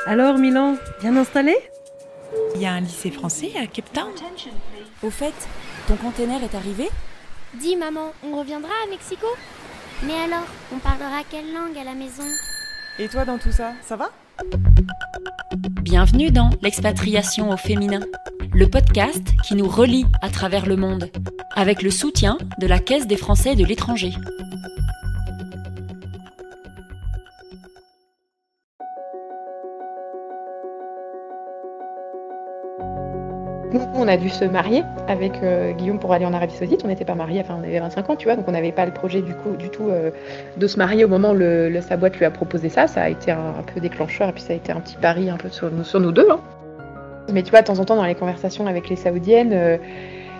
Alors Milan, bien installé? Il y a un lycée français à Cape Town. Au fait, ton container est arrivé? Dis maman, on reviendra à Mexico? Mais alors, on parlera quelle langue à la maison? Et toi dans tout ça, ça va? Bienvenue dans L'expatriation au féminin, le podcast qui nous relie à travers le monde, avec le soutien de la Caisse des Français de l'étranger. Nous, on a dû se marier avec Guillaume pour aller en Arabie Saoudite. On n'était pas mariés, enfin on avait 25 ans, tu vois, donc on n'avait pas le projet du tout de se marier au moment où sa boîte lui a proposé ça. Ça a été un peu déclencheur et puis ça a été un petit pari un peu sur nous deux. Hein. Mais tu vois, de temps en temps, dans les conversations avec les Saoudiennes,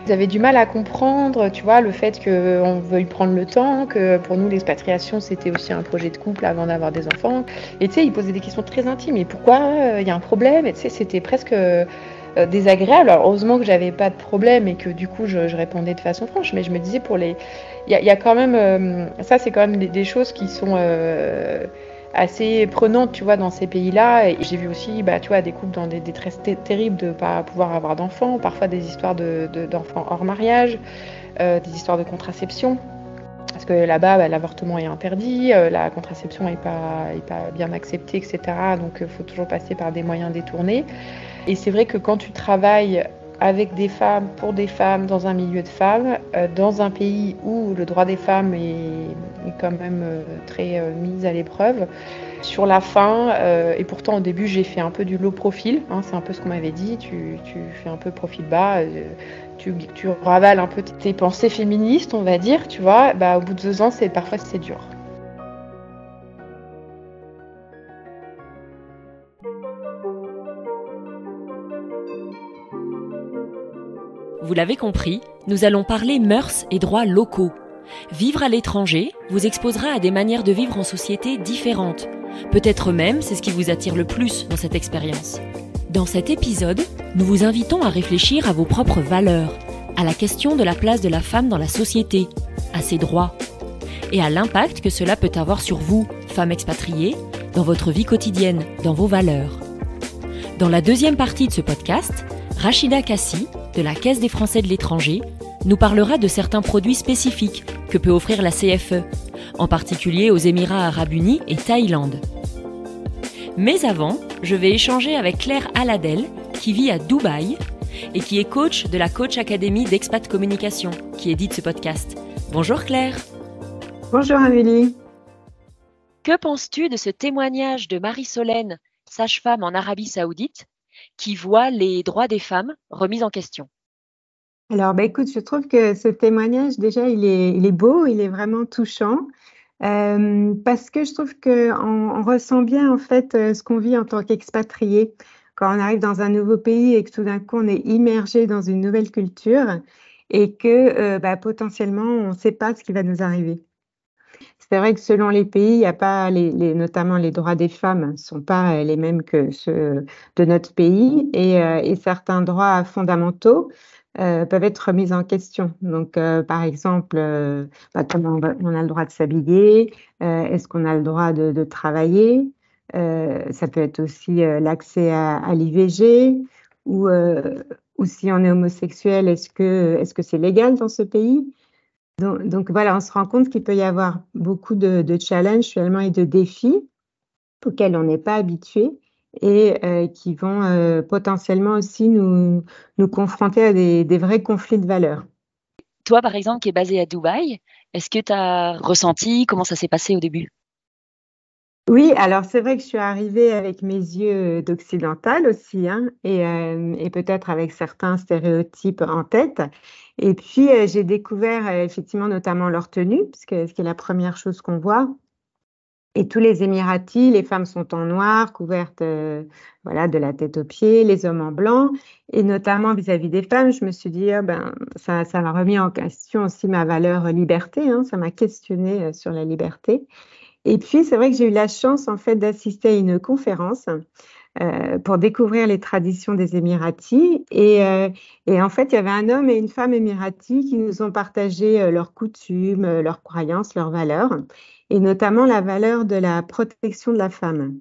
ils avaient du mal à comprendre, tu vois, le fait qu'on veuille prendre le temps, que pour nous, l'expatriation, c'était aussi un projet de couple avant d'avoir des enfants. Et tu sais, ils posaient des questions très intimes. Et pourquoi il y a un problème? Et tu sais, c'était presque désagréable. Alors, heureusement que j'avais pas de problème et que du coup, je répondais de façon franche. Mais je me disais, il y a quand même... ça, c'est quand même des choses qui sont... assez prenante, tu vois, dans ces pays-là. Et j'ai vu aussi, tu vois, des couples dans des détresses terribles de ne pas pouvoir avoir d'enfants, parfois des histoires d'enfants hors mariage, des histoires de contraception. Parce que là-bas, l'avortement est interdit, la contraception n'est pas bien acceptée, etc. Donc, il faut toujours passer par des moyens détournés. Et c'est vrai que quand tu travailles avec des femmes, pour des femmes, dans un milieu de femmes, dans un pays où le droit des femmes est quand même très mis à l'épreuve. Sur la fin, et pourtant au début j'ai fait un peu du low profil, hein, c'est un peu ce qu'on m'avait dit, tu fais un peu profil bas, tu ravales un peu tes pensées féministes, on va dire, tu vois, au bout de 2 ans, parfois c'est dur. Vous l'avez compris, nous allons parler mœurs et droits locaux. Vivre à l'étranger vous exposera à des manières de vivre en société différentes. Peut-être même c'est ce qui vous attire le plus dans cette expérience. Dans cet épisode, nous vous invitons à réfléchir à vos propres valeurs, à la question de la place de la femme dans la société, à ses droits, et à l'impact que cela peut avoir sur vous, femme expatriée, dans votre vie quotidienne, dans vos valeurs. Dans la deuxième partie de ce podcast, Rachida Kassi, de la Caisse des Français de l'étranger, nous parlera de certains produits spécifiques que peut offrir la CFE, en particulier aux Émirats Arabes Unis et Thaïlande. Mais avant, je vais échanger avec Claire Aladel, qui vit à Dubaï et qui est coach de la Coach Academy d'Expat Communication, qui édite ce podcast. Bonjour Claire. Bonjour Amélie. Que penses-tu de ce témoignage de Marie-Solène, sage-femme en Arabie Saoudite, qui voit les droits des femmes remis en question? Alors, écoute, je trouve que ce témoignage, déjà, il est beau, il est vraiment touchant, parce que je trouve qu'on ressent bien, en fait, ce qu'on vit en tant qu'expatrié. Quand on arrive dans un nouveau pays et que tout d'un coup, on est immergé dans une nouvelle culture et que, potentiellement, on ne sait pas ce qui va nous arriver. C'est vrai que selon les pays, il n'y a pas notamment les droits des femmes ne sont pas les mêmes que ceux de notre pays et certains droits fondamentaux peuvent être remis en question. Donc, par exemple, comment on a le droit de s'habiller, est-ce qu'on a le droit de travailler, ça peut être aussi l'accès à l'IVG ou si on est homosexuel, est-ce que c'est légal dans ce pays? Donc voilà, on se rend compte qu'il peut y avoir beaucoup de challenges finalement et de défis auxquels on n'est pas habitué et qui vont potentiellement aussi nous confronter à des vrais conflits de valeurs. Toi, par exemple, qui es basée à Dubaï, est-ce que tu as ressenti comment ça s'est passé au début? Oui, alors c'est vrai que je suis arrivée avec mes yeux d'occidentale aussi, hein, et peut-être avec certains stéréotypes en tête. Et puis j'ai découvert effectivement notamment leur tenue, ce qui est la première chose qu'on voit. Et tous les Émiratis, les femmes sont en noir, couvertes voilà, de la tête aux pieds, les hommes en blanc. Et notamment vis-à-vis des femmes, je me suis dit, ça m'a remis en question aussi ma valeur liberté, hein, ça m'a questionnée sur la liberté. Et puis, c'est vrai que j'ai eu la chance, en fait, d'assister à une conférence pour découvrir les traditions des Émiratis. Et en fait, il y avait un homme et une femme émiratis qui nous ont partagé leurs coutumes, leurs croyances, leurs valeurs, et notamment la valeur de la protection de la femme.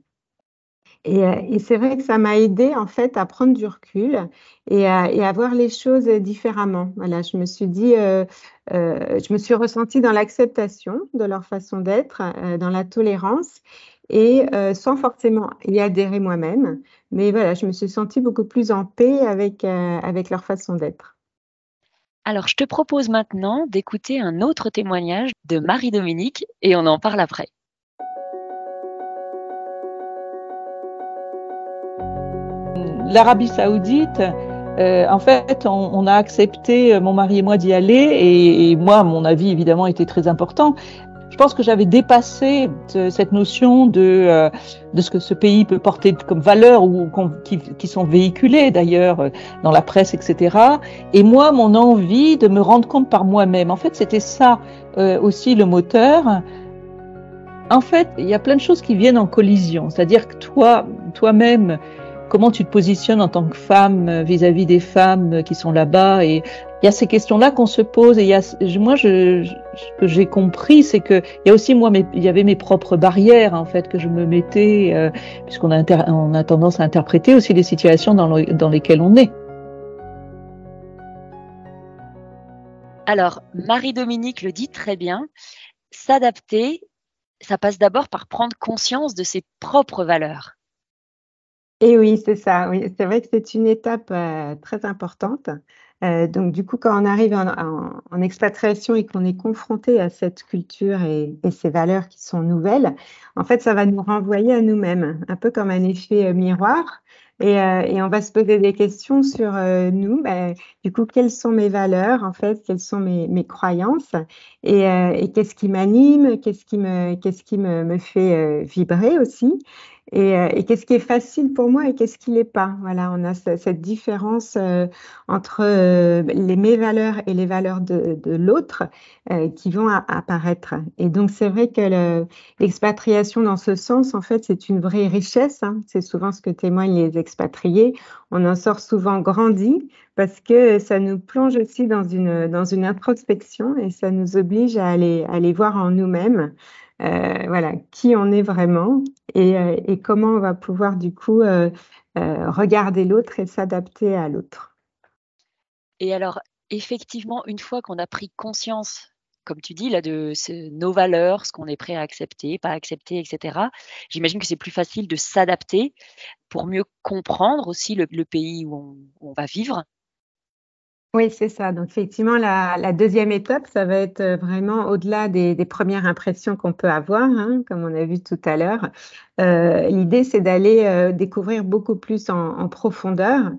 Et c'est vrai que ça m'a aidée en fait à prendre du recul et à voir les choses différemment. Voilà, je me suis dit, je me suis ressentie dans l'acceptation de leur façon d'être, dans la tolérance et sans forcément y adhérer moi-même. Mais voilà, je me suis sentie beaucoup plus en paix avec leur façon d'être. Alors, je te propose maintenant d'écouter un autre témoignage de Marie-Dominique et on en parle après. L'Arabie Saoudite, en fait, on a accepté, mon mari et moi, d'y aller et moi, mon avis, évidemment, était très important. Je pense que j'avais dépassé cette notion de ce que ce pays peut porter comme valeur ou qui sont véhiculées d'ailleurs dans la presse, etc. Et moi, mon envie de me rendre compte par moi-même. En fait, c'était ça aussi le moteur. En fait, il y a plein de choses qui viennent en collision. C'est-à-dire que toi-même, comment tu te positionnes en tant que femme vis-à-vis des femmes qui sont là-bas, et il y a ces questions-là qu'on se pose. Et ce que j'ai compris, c'est que il y a aussi il y avait mes propres barrières en fait que je me mettais, puisqu'on a tendance à interpréter aussi les situations dans lesquelles on est. Alors, Marie-Dominique le dit très bien, s'adapter, ça passe d'abord par prendre conscience de ses propres valeurs. Et oui, c'est ça, oui. C'est vrai que c'est une étape, très importante. Donc du coup, quand on arrive en expatriation et qu'on est confronté à cette culture et ces valeurs qui sont nouvelles, en fait, ça va nous renvoyer à nous-mêmes, un peu comme un effet, miroir et on va se poser des questions sur, nous, du coup, quelles sont mes valeurs, en fait? Quelles sont mes croyances? Et qu'est-ce qui m'anime? Qu'est-ce qui me fait, vibrer aussi? Et qu'est-ce qui est facile pour moi et qu'est-ce qui l'est pas? Voilà, on a cette différence, entre, mes valeurs et les valeurs de l'autre, qui vont apparaître. Et donc c'est vrai que l'expatriation dans ce sens, en fait, c'est une vraie richesse, hein. C'est souvent ce que témoignent les expatriés. On en sort souvent grandi parce que ça nous plonge aussi dans une introspection et ça nous oblige à aller voir en nous-mêmes, voilà, qui on est vraiment et comment on va pouvoir du coup, regarder l'autre et s'adapter à l'autre. Et alors, effectivement, une fois qu'on a pris conscience, comme tu dis là, de nos valeurs, ce qu'on est prêt à accepter, pas accepter, etc., j'imagine que c'est plus facile de s'adapter pour mieux comprendre aussi le pays où on va vivre. Oui, c'est ça. Donc effectivement, la 2e étape, ça va être, vraiment au-delà des premières impressions qu'on peut avoir, hein, comme on a vu tout à l'heure. L'idée, c'est d'aller, découvrir beaucoup plus en profondeur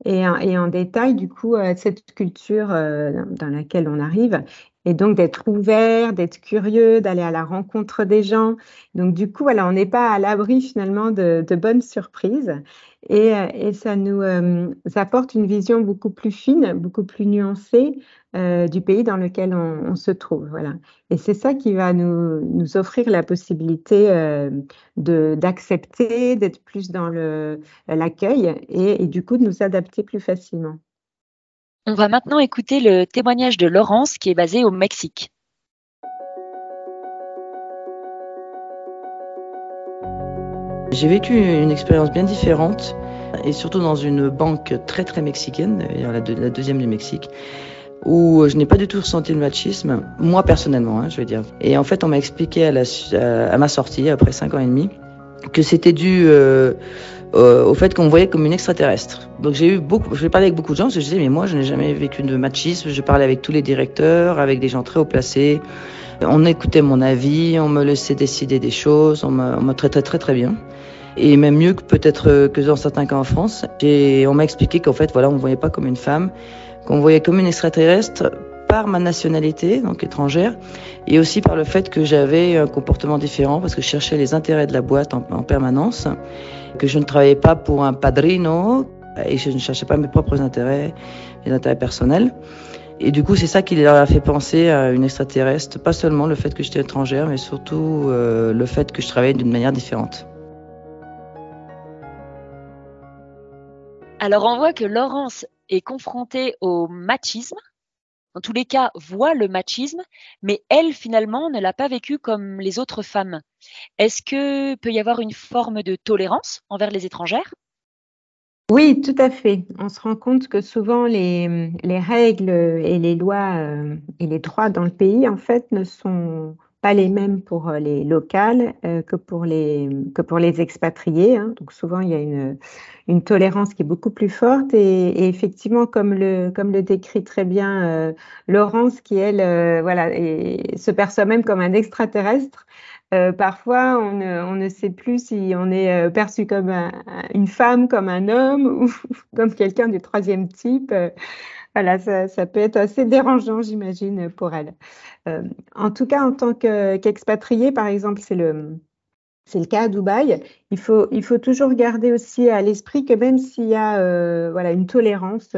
et en détail, du coup, cette culture, dans laquelle on arrive et donc d'être ouvert, d'être curieux, d'aller à la rencontre des gens. Donc du coup, voilà, on n'est pas à l'abri finalement de bonnes surprises et ça nous, apporte une vision beaucoup plus fine, beaucoup plus nuancée, du pays dans lequel on se trouve, voilà. Et c'est ça qui va nous offrir la possibilité, d'accepter, d'être plus dans l'accueil et du coup de nous adapter plus facilement. On va maintenant écouter le témoignage de Laurence qui est basée au Mexique. J'ai vécu une expérience bien différente et surtout dans une banque très très mexicaine, la deuxième du Mexique, où je n'ai pas du tout ressenti le machisme, moi personnellement, je veux dire. Et en fait, on m'a expliqué à ma sortie, après 5 ans et demi, que c'était dû au fait qu'on me voyait comme une extraterrestre. Donc j'ai parlé avec beaucoup de gens, parce que je disais, mais moi je n'ai jamais vécu de machisme, je parlais avec tous les directeurs, avec des gens très haut placés, on écoutait mon avis, on me laissait décider des choses, on me traitait très très bien. Et même mieux que peut-être que dans certains cas en France. Et on m'a expliqué qu'en fait, voilà, on me voyait pas comme une femme, qu'on me voyait comme une extraterrestre par ma nationalité, donc étrangère, et aussi par le fait que j'avais un comportement différent parce que je cherchais les intérêts de la boîte en permanence, que je ne travaillais pas pour un padrino et je ne cherchais pas mes propres intérêts, mes intérêts personnels. Et du coup, c'est ça qui leur a fait penser à une extraterrestre, pas seulement le fait que j'étais étrangère, mais surtout le fait que je travaillais d'une manière différente. Alors, on voit que Laurence est confrontée au machisme. en tous les cas, voit le machisme, mais elle, finalement, ne l'a pas vécu comme les autres femmes. Est-ce que peut y avoir une forme de tolérance envers les étrangères? Oui, tout à fait. On se rend compte que souvent les règles et les lois et les droits dans le pays, en fait, ne sont pas les mêmes pour les locales que pour les expatriés, hein. Donc souvent, il y a une tolérance qui est beaucoup plus forte et effectivement, comme le décrit très bien Laurence, qui elle, voilà, se perçoit même comme un extraterrestre. Parfois, on ne sait plus si on est perçu comme une femme, comme un homme ou comme quelqu'un du troisième type. Voilà, ça peut être assez dérangeant, j'imagine, pour elle. En tout cas, en tant qu'expatrié, par exemple, c'est le cas à Dubaï. Il faut toujours garder aussi à l'esprit que même s'il y a voilà, une tolérance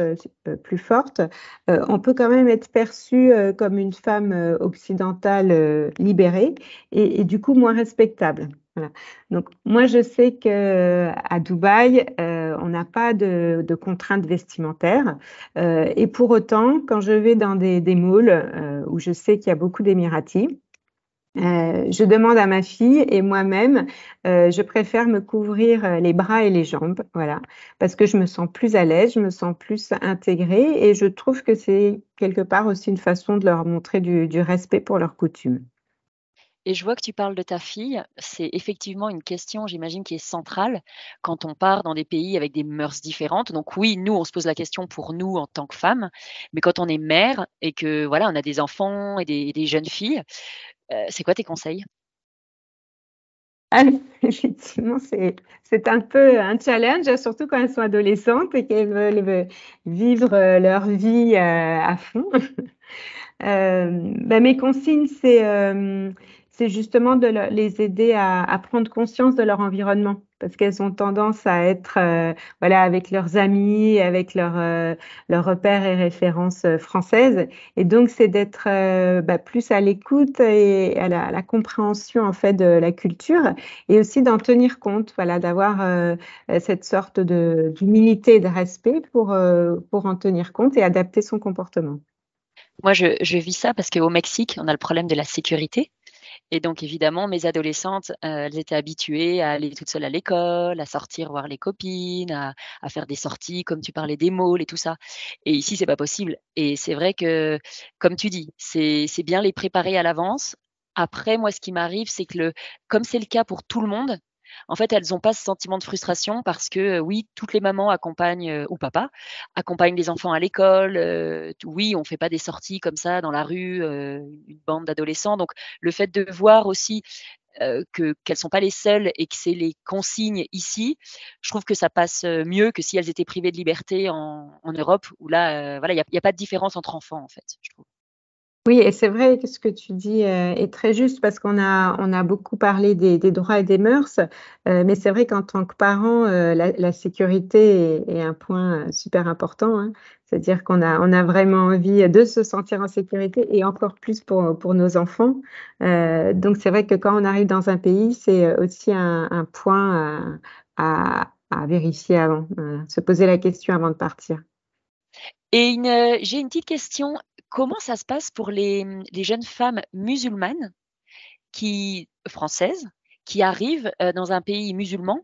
plus forte, on peut quand même être perçu comme une femme occidentale libérée et du coup moins respectable. Voilà. Donc moi je sais que à Dubaï on n'a pas de contraintes vestimentaires et pour autant quand je vais dans des malls où je sais qu'il y a beaucoup d'Émiratis, je demande à ma fille et moi-même, je préfère me couvrir les bras et les jambes, voilà, parce que je me sens plus à l'aise, je me sens plus intégrée et je trouve que c'est quelque part aussi une façon de leur montrer du respect pour leurs coutumes. Et je vois que tu parles de ta fille. C'est effectivement une question, j'imagine, qui est centrale quand on part dans des pays avec des mœurs différentes. Donc oui, nous, on se pose la question pour nous en tant que femmes, mais quand on est mère et que voilà, on a des enfants et des jeunes filles, c'est quoi tes conseils? Alors, effectivement, c'est un peu un challenge, surtout quand elles sont adolescentes et qu'elles veulent vivre leur vie à fond. Bah, mes consignes, c'est justement de les aider à prendre conscience de leur environnement parce qu'elles ont tendance à être voilà, avec leurs amis, avec leurs repères et références françaises. Et donc, c'est d'être bah, plus à l'écoute et à la compréhension en fait, de la culture et aussi d'en tenir compte, voilà, d'avoir cette sorte d'humilité et de respect pour en tenir compte et adapter son comportement. Moi, je vis ça parce qu'au Mexique, on a le problème de la sécurité. Et donc évidemment, mes adolescentes, elles étaient habituées à aller toutes seules à l'école, à sortir voir les copines, à faire des sorties, comme tu parlais des malls et tout ça. Et ici, c'est pas possible. Et c'est vrai que, comme tu dis, c'est bien les préparer à l'avance. Après, moi, ce qui m'arrive, c'est que comme c'est le cas pour tout le monde, en fait, elles ont pas ce sentiment de frustration parce que, oui, toutes les mamans accompagnent, ou papa, accompagnent les enfants à l'école, oui, on fait pas des sorties comme ça dans la rue, une bande d'adolescents. Donc le fait de voir aussi, qu'elles sont pas les seules et que c'est les consignes ici, je trouve que ça passe, mieux que si elles étaient privées de liberté en Europe où là, voilà, il y a pas de différence entre enfants, en fait, je trouve. Oui, et c'est vrai que ce que tu dis est très juste parce on a beaucoup parlé des droits et des mœurs, mais c'est vrai qu'en tant que parent, la sécurité est un point super important, hein. C'est-à-dire on a vraiment envie de se sentir en sécurité et encore plus pour nos enfants. Donc c'est vrai que quand on arrive dans un pays, c'est aussi un point à vérifier avant, se poser la question avant de partir. Et j'ai une petite question. Comment ça se passe pour les jeunes femmes musulmanes françaises, qui arrivent, dans un pays musulman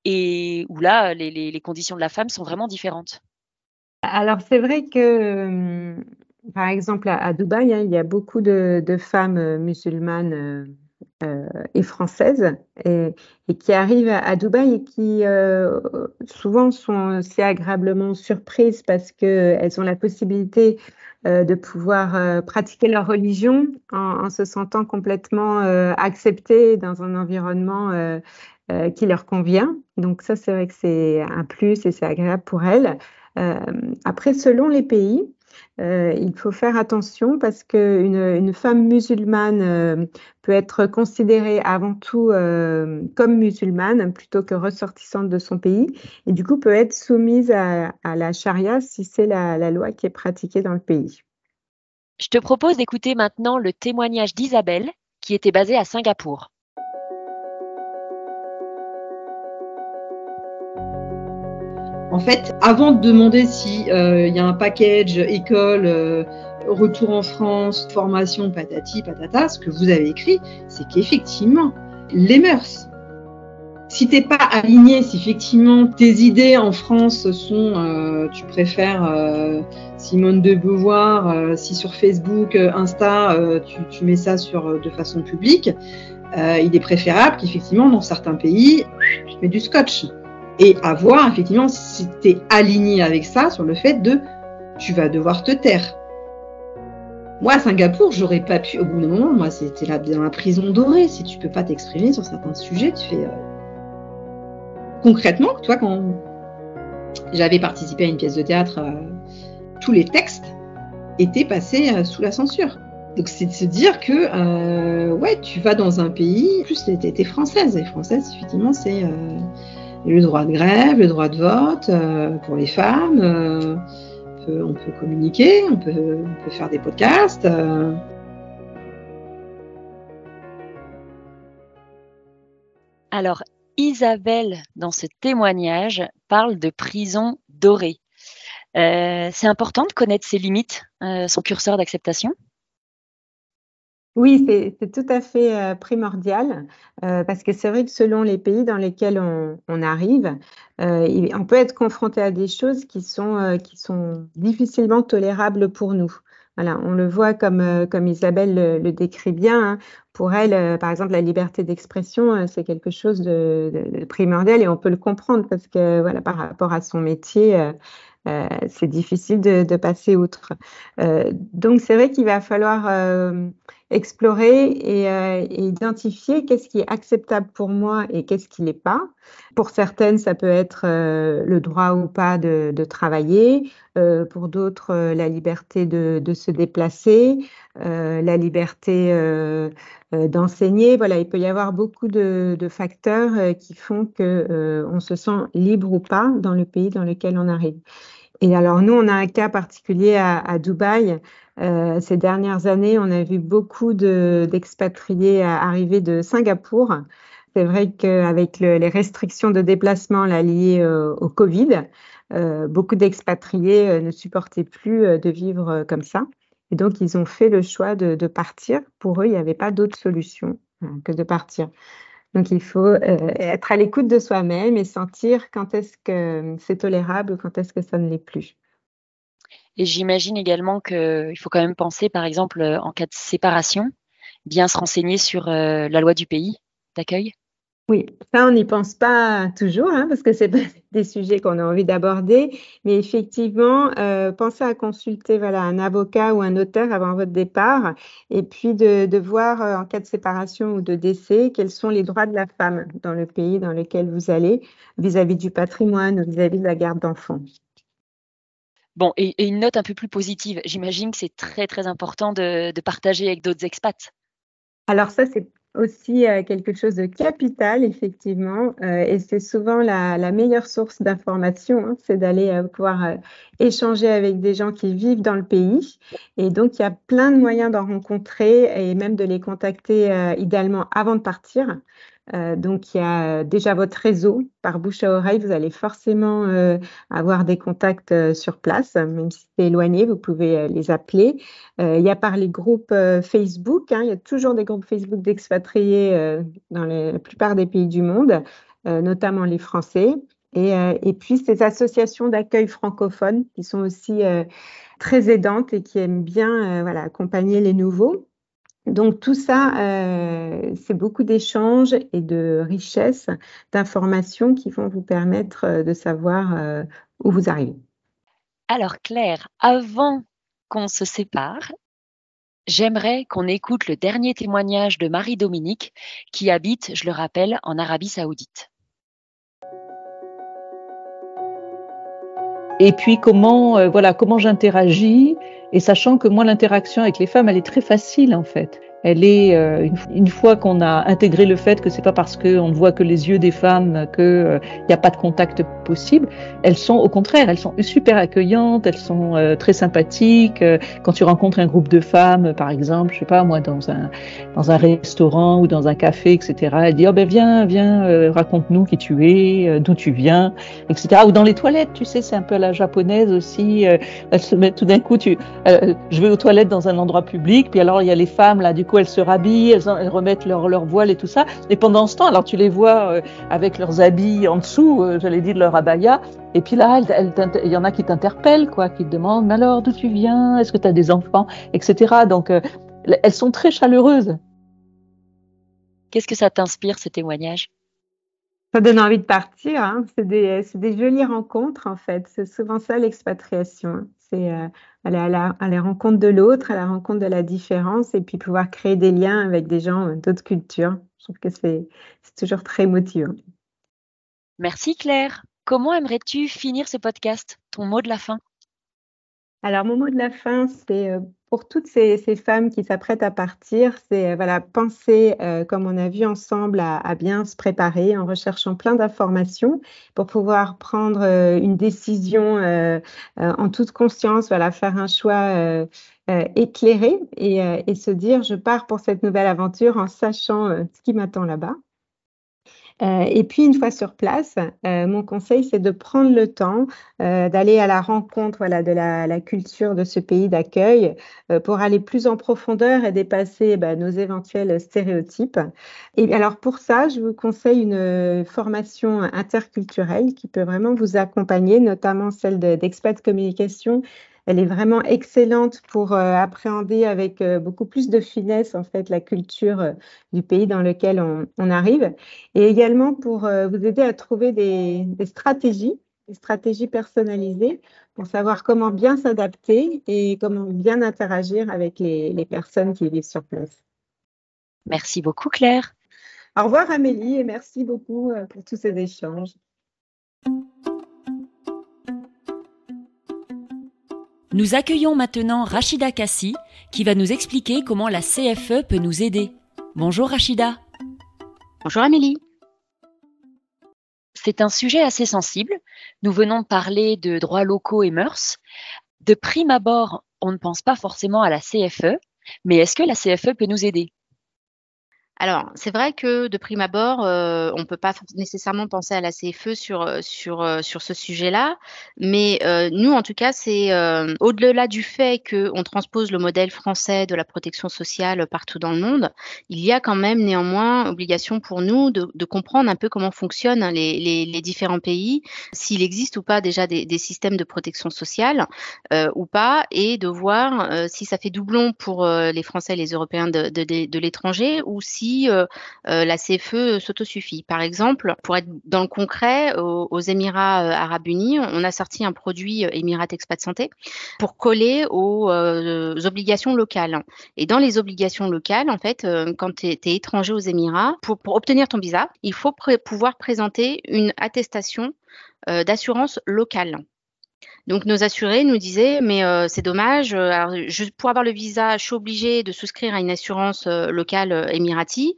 et où là, les conditions de la femme sont vraiment différentes? Alors, c'est vrai que, par exemple, à Dubaï, hein, il y a beaucoup de femmes musulmanes et françaises et qui arrivent à Dubaï et qui souvent sont assez agréablement surprises parce qu'elles ont la possibilité de pouvoir pratiquer leur religion en se sentant complètement acceptées dans un environnement qui leur convient. Donc ça, c'est vrai que c'est un plus et c'est agréable pour elles. Après, selon les pays, il faut faire attention parce une femme musulmane peut être considérée avant tout comme musulmane plutôt que ressortissante de son pays et du coup peut être soumise à la charia si c'est la loi qui est pratiquée dans le pays. Je te propose d'écouter maintenant le témoignage d'Isabelle, qui était basée à Singapour. En fait, avant de demander si il y a un package école retour en France, formation, patati, patata, ce que vous avez écrit, c'est qu'effectivement, les mœurs, si t'es pas aligné, si effectivement tes idées en France sont, tu préfères Simone de Beauvoir, si sur Facebook, Insta, tu mets ça de façon publique, il est préférable qu'effectivement dans certains pays, tu mets du scotch. Et à voir effectivement si t'es aligné avec ça sur le fait de tu vas devoir te taire. Moi, à Singapour, j'aurais pas pu, au bout d'un moment, moi, c'était là dans la prison dorée. Si tu peux pas t'exprimer sur certains sujets, tu fais. Concrètement, toi, quand j'avais participé à une pièce de théâtre, tous les textes étaient passés sous la censure. Donc, c'est de se dire que, ouais, tu vas dans un pays, en plus, t'es française. Et française, effectivement, c'est le droit de grève, le droit de vote pour les femmes. On peut communiquer, on peut faire des podcasts. Alors, Isabelle, dans ce témoignage, parle de prison dorée. C'est important de connaître ses limites, son curseur d'acceptation? Oui, c'est tout à fait primordial parce que c'est vrai que selon les pays dans lesquels on arrive, on peut être confronté à des choses qui sont difficilement tolérables pour nous. Voilà, on le voit comme Isabelle le décrit bien, hein. Pour elle, par exemple, la liberté d'expression, c'est quelque chose de primordial et on peut le comprendre parce que voilà, par rapport à son métier, c'est difficile de passer outre. Donc, c'est vrai qu'il va falloir explorer et identifier qu'est-ce qui est acceptable pour moi et qu'est-ce qui l'est pas. Pour certaines, ça peut être le droit ou pas de travailler. Pour d'autres, la liberté de se déplacer, la liberté d'enseigner. Voilà, il peut y avoir beaucoup de facteurs qui font que on se sent libre ou pas dans le pays dans lequel on arrive. Et alors, nous, on a un cas particulier à Dubaï. Ces dernières années, on a vu beaucoup d'expatriés arriver de Singapour. C'est vrai qu'avec les restrictions de déplacement là, liées au Covid, beaucoup d'expatriés ne supportaient plus de vivre comme ça. Et donc, ils ont fait le choix de partir. Pour eux, il n'y avait pas d'autre solution que de partir. Donc, il faut être à l'écoute de soi-même et sentir quand est-ce que c'est tolérable ou quand est-ce que ça ne l'est plus. Et j'imagine également qu'il faut quand même penser, par exemple, en cas de séparation, bien se renseigner sur la loi du pays d'accueil. Oui, ça, on n'y pense pas toujours, hein, parce que c'est pas des sujets qu'on a envie d'aborder, mais effectivement, pensez à consulter voilà, un avocat ou un notaire avant votre départ, et puis de voir en cas de séparation ou de décès, quels sont les droits de la femme dans le pays dans lequel vous allez, vis-à-vis du patrimoine ou vis-à-vis de la garde d'enfants. Bon, et une note un peu plus positive, j'imagine que c'est très très important de partager avec d'autres expats. Alors ça, c'est aussi quelque chose de capital, effectivement, et c'est souvent la meilleure source d'information, hein, c'est d'aller pouvoir échanger avec des gens qui vivent dans le pays. Et donc, il y a plein de moyens d'en rencontrer et même de les contacter idéalement avant de partir. Donc, il y a déjà votre réseau, par bouche à oreille, vous allez forcément avoir des contacts sur place, même si c'est éloigné, vous pouvez les appeler. Il y a par les groupes Facebook, hein, il y a toujours des groupes Facebook d'expatriés dans la plupart des pays du monde, notamment les Français. Et puis, ces associations d'accueil francophones qui sont aussi très aidantes et qui aiment bien voilà, accompagner les nouveaux. Donc tout ça, c'est beaucoup d'échanges et de richesses d'informations qui vont vous permettre de savoir où vous arrivez. Alors Claire, avant qu'on se sépare, j'aimerais qu'on écoute le dernier témoignage de Marie-Dominique qui habite, je le rappelle, en Arabie Saoudite. Et puis comment j'interagis, et sachant que moi l'interaction avec les femmes elle est très facile en fait. elle est, une fois qu'on a intégré le fait que c'est pas parce qu'on ne voit que les yeux des femmes qu'il n'y a pas de contact possible, elles sont au contraire, elles sont super accueillantes, elles sont très sympathiques. Quand tu rencontres un groupe de femmes, par exemple, je sais pas moi, dans un restaurant ou dans un café, etc., elles disent « Oh ben viens, raconte-nous qui tu es, d'où tu viens, etc. » Ou dans les toilettes, tu sais, c'est un peu à la japonaise aussi, elles se mettent tout d'un coup, je vais aux toilettes dans un endroit public, puis alors il y a les femmes, là, du coup, elles se rhabillent, elles remettent leur voile et tout ça. Et pendant ce temps, alors tu les vois avec leurs habits en dessous, j'allais dire leur abaya, et puis là, il y en a qui t'interpellent, quoi, qui te demandent, mais alors, d'où tu viens? Est-ce que tu as des enfants? Etc. Donc, elles sont très chaleureuses. Qu'est-ce que ça t'inspire, ces témoignages? Ça donne envie de partir, hein. C'est des jolies rencontres, en fait. C'est souvent ça, l'expatriation, hein. C'est aller à la rencontre de l'autre, à la rencontre de la différence, et puis pouvoir créer des liens avec des gens d'autres cultures. Je trouve que c'est toujours très motivant. Merci Claire. Comment aimerais-tu finir ce podcast? Ton mot de la fin? Alors, mon mot de la fin, c'est pour toutes ces femmes qui s'apprêtent à partir, c'est voilà, penser, comme on a vu ensemble, à bien se préparer en recherchant plein d'informations pour pouvoir prendre une décision en toute conscience, voilà, faire un choix éclairé et se dire, je pars pour cette nouvelle aventure en sachant ce qui m'attend là-bas. Et puis une fois sur place, mon conseil, c'est de prendre le temps d'aller à la rencontre, voilà, de la culture de ce pays d'accueil pour aller plus en profondeur et dépasser nos éventuels stéréotypes. Et alors pour ça, je vous conseille une formation interculturelle qui peut vraiment vous accompagner, notamment celle d'Expat Communication. Elle est vraiment excellente pour appréhender avec beaucoup plus de finesse en fait la culture du pays dans lequel on arrive, et également pour vous aider à trouver des stratégies personnalisées pour savoir comment bien s'adapter et comment bien interagir avec les personnes qui vivent sur place. Merci beaucoup Claire. Au revoir Amélie et merci beaucoup pour tous ces échanges. Nous accueillons maintenant Rachida Kassi qui va nous expliquer comment la CFE peut nous aider. Bonjour Rachida. Bonjour Amélie. C'est un sujet assez sensible. Nous venons de parler de droits locaux et mœurs. De prime abord, on ne pense pas forcément à la CFE, mais est-ce que la CFE peut nous aider ? Alors, c'est vrai que de prime abord, on ne peut pas nécessairement penser à la CFE sur ce sujet-là, mais nous, en tout cas, c'est au-delà du fait qu'on transpose le modèle français de la protection sociale partout dans le monde, il y a quand même néanmoins obligation pour nous de comprendre un peu comment fonctionnent les différents pays, s'il existe ou pas déjà des systèmes de protection sociale ou pas, et de voir si ça fait doublon pour les Français et les Européens de l'étranger ou si la CFE s'autosuffit. Par exemple, pour être dans le concret, aux Émirats Arabes Unis, on a sorti un produit Emirat Expat Santé pour coller aux obligations locales. Et dans les obligations locales, en fait, quand tu es étranger aux Émirats, pour obtenir ton visa, il faut pouvoir présenter une attestation d'assurance locale. Donc, nos assurés nous disaient, mais c'est dommage, alors, pour avoir le visa, je suis obligée de souscrire à une assurance locale émirati,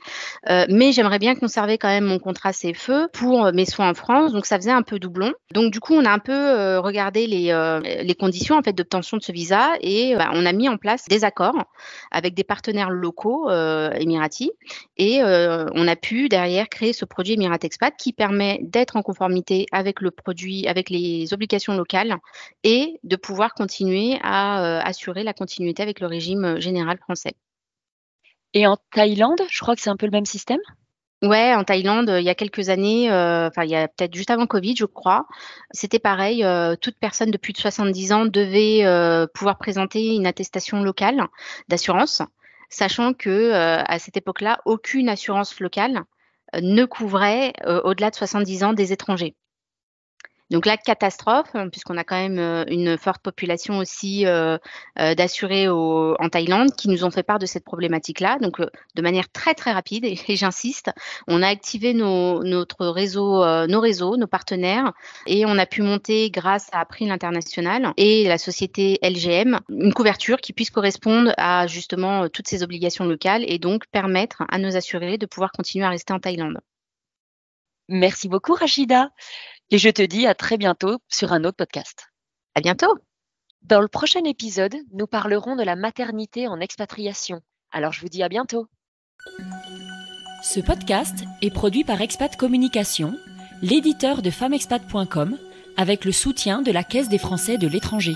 mais j'aimerais bien conserver quand même mon contrat CFE pour mes soins en France, donc ça faisait un peu doublon. Donc, du coup, on a un peu regardé les conditions en fait, d'obtention de ce visa et on a mis en place des accords avec des partenaires locaux émiratis et on a pu derrière créer ce produit Emirat Expat qui permet d'être en conformité avec le produit, avec les obligations locales et de pouvoir continuer à assurer la continuité avec le régime général français. Et en Thaïlande, je crois que c'est un peu le même système ? Ouais, en Thaïlande, il y a quelques années, il y a peut-être juste avant Covid, je crois, c'était pareil, toute personne de plus de 70 ans devait pouvoir présenter une attestation locale d'assurance, sachant que à cette époque-là, aucune assurance locale ne couvrait au-delà de 70 ans des étrangers. Donc là, catastrophe, puisqu'on a quand même une forte population aussi d'assurés en Thaïlande qui nous ont fait part de cette problématique-là. Donc de manière très très rapide, et j'insiste, on a activé nos réseaux, nos partenaires, et on a pu monter grâce à April International et la société LGM une couverture qui puisse correspondre à justement toutes ces obligations locales et donc permettre à nos assurés de pouvoir continuer à rester en Thaïlande. Merci beaucoup Rachida. Et je te dis à très bientôt sur un autre podcast. À bientôt. Dans le prochain épisode, nous parlerons de la maternité en expatriation. Alors je vous dis à bientôt. Ce podcast est produit par Expat Communication, l'éditeur de femmexpat.com, avec le soutien de la Caisse des Français de l'étranger.